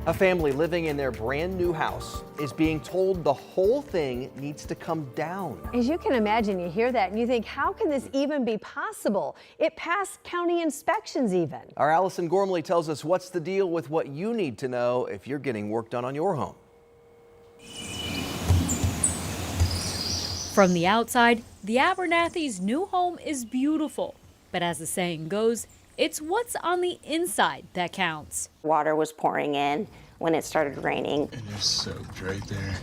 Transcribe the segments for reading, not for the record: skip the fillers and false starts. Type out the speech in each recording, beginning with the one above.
A family living in their brand new house is being told the whole thing needs to come down. As you can imagine, you hear that and you think, how can this even be possible? It passed county inspections even. Our Allison Gormley tells us what's the deal with what you need to know if you're getting work done on your home. From the outside, the Abernathys' new home is beautiful. But as the saying goes, it's what's on the inside that counts. Water was pouring in when it started raining. And they're soaked right there.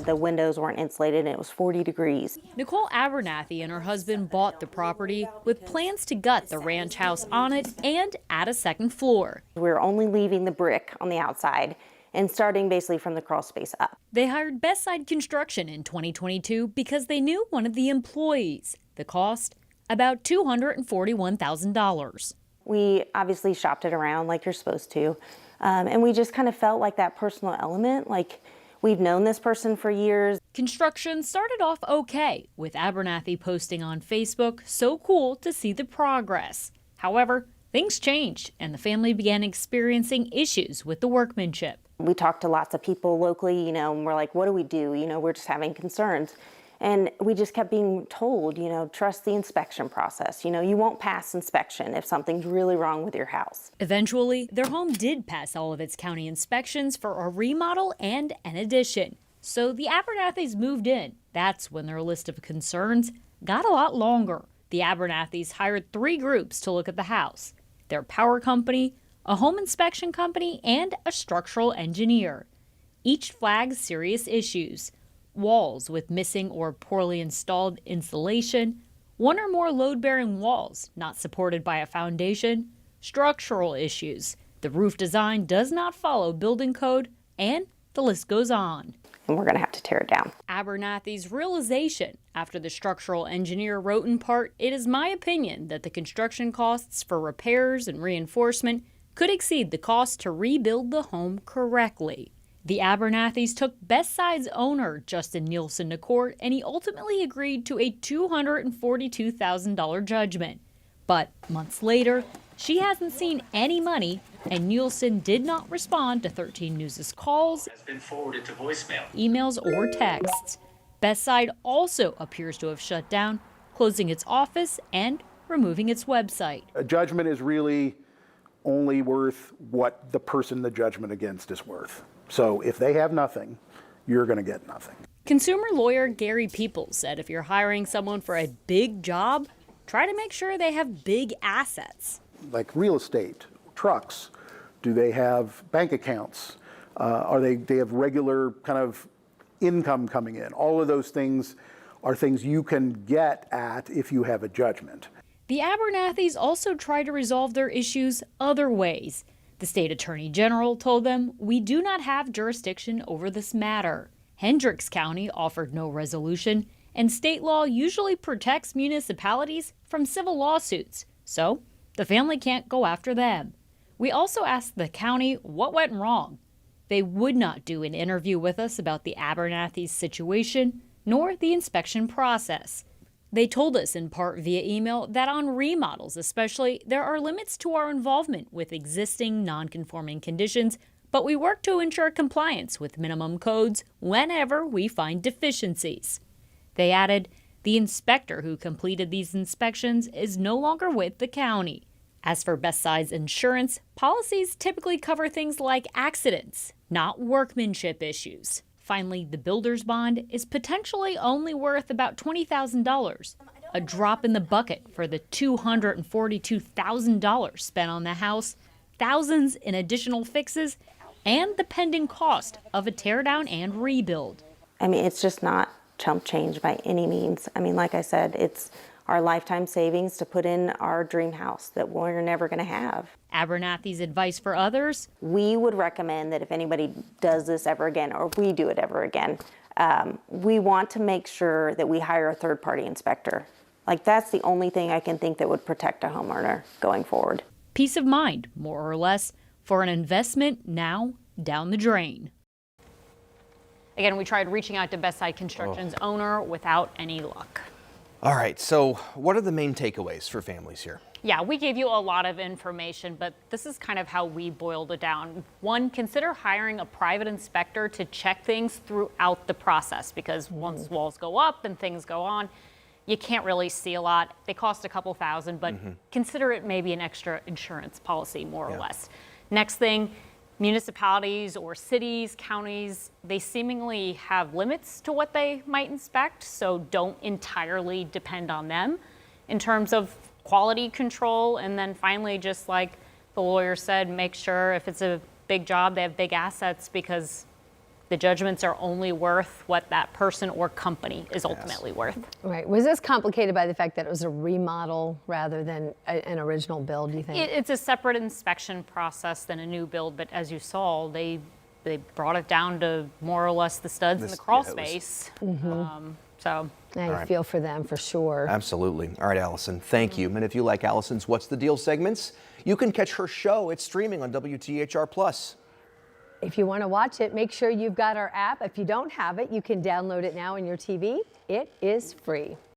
The windows weren't insulated and it was 40 degrees. Nicole Abernathy and her husband bought the property with plans to gut the ranch house on it and add a second floor. We were only leaving the brick on the outside and starting basically from the crawl space up. They hired Best Side Construction in 2022 because they knew one of the employees. The cost? About $241,000. We obviously shopped it around like you're supposed to. And we just kind of felt like that personal element, like we've known this person for years. Construction started off okay, with Abernathy posting on Facebook, "So cool to see the progress." However, things changed and the family began experiencing issues with the workmanship. We talked to lots of people locally, and we're like, what do we do? We're just having concerns. And we just kept being told, trust the inspection process. You won't pass inspection if something's really wrong with your house. Eventually, their home did pass all of its county inspections for a remodel and an addition. So the Abernathys moved in. That's when their list of concerns got a lot longer. The Abernathys hired 3 groups to look at the house: their power company, a home inspection company, and a structural engineer. Each flagged serious issues: walls with missing or poorly installed insulation, 1 or more load-bearing walls not supported by a foundation, structural issues, the roof design does not follow building code, and the list goes on. And we're going to have to tear it down. Abernathy's realization after the structural engineer wrote in part, "It is my opinion that the construction costs for repairs and reinforcement could exceed the cost to rebuild the home correctly." The Abernathys took Best Side's owner, Justin Nielsen, to court, and he ultimately agreed to a $242,000 judgment. But months later, she hasn't seen any money, and Nielsen did not respond to 13 News' calls, has been forwarded to voicemail, emails, or texts. Best Side also appears to have shut down, closing its office and removing its website. A judgment is really only worth what the person the judgment against is worth. So if they have nothing, you're going to get nothing. Consumer lawyer Gary Peoples said if you're hiring someone for a big job, try to make sure they have big assets. Like real estate, trucks, do they have bank accounts? They have regular kind of income coming in? All of those things are things you can get at if you have a judgment. The Abernathys also try to resolve their issues other ways. The state attorney general told them, "We do not have jurisdiction over this matter." Hendricks County offered no resolution, and state law usually protects municipalities from civil lawsuits, so the family can't go after them. We also asked the county what went wrong. They would not do an interview with us about the Abernathys situation, nor the inspection process. They told us in part via email that on remodels especially, there are limits to our involvement with existing non-conforming conditions, but we work to ensure compliance with minimum codes whenever we find deficiencies. They added, the inspector who completed these inspections is no longer with the county. As for Best Side's insurance, policies typically cover things like accidents, not workmanship issues. Finally, the builder's bond is potentially only worth about $20,000, a drop in the bucket for the $242,000 spent on the house, thousands in additional fixes, and the pending cost of a teardown and rebuild. It's just not chump change by any means. Like I said, it's our lifetime savings to put in our dream house that we're never going to have. Abernathy's advice for others? We would recommend that if anybody does this ever again, or if we do it ever again, we want to make sure that we hire a third-party inspector. That's the only thing I can think that would protect a homeowner going forward. Peace of mind, more or less, for an investment now down the drain. Again, we tried reaching out to Best Side Construction's owner without any luck. All right, so what are the main takeaways for families here? Yeah, we gave you a lot of information, but this is kind of how we boiled it down. One, consider hiring a private inspector to check things throughout the process, because once walls go up and things go on, you can't really see a lot. They cost a couple thousand, but consider it maybe an extra insurance policy, more or less. Next thing, municipalities or cities, counties, they seemingly have limits to what they might inspect, so don't entirely depend on them in terms of quality control. And then finally, just like the lawyer said, make sure if it's a big job, they have big assets, because the judgments are only worth what that person or company is ultimately worth. Right. Was this complicated by the fact that it was a remodel rather than an original build, do you think? It's a separate inspection process than a new build, but as you saw, they brought it down to more or less the studs and the crawl space. So I feel for them for sure. Absolutely. All right, Allison, thank you. And if you like Allison's What's the Deal segments, you can catch her show. It's streaming on WTHR+. If you want to watch it, make sure you've got our app. If you don't have it, you can download it now on your TV. It is free.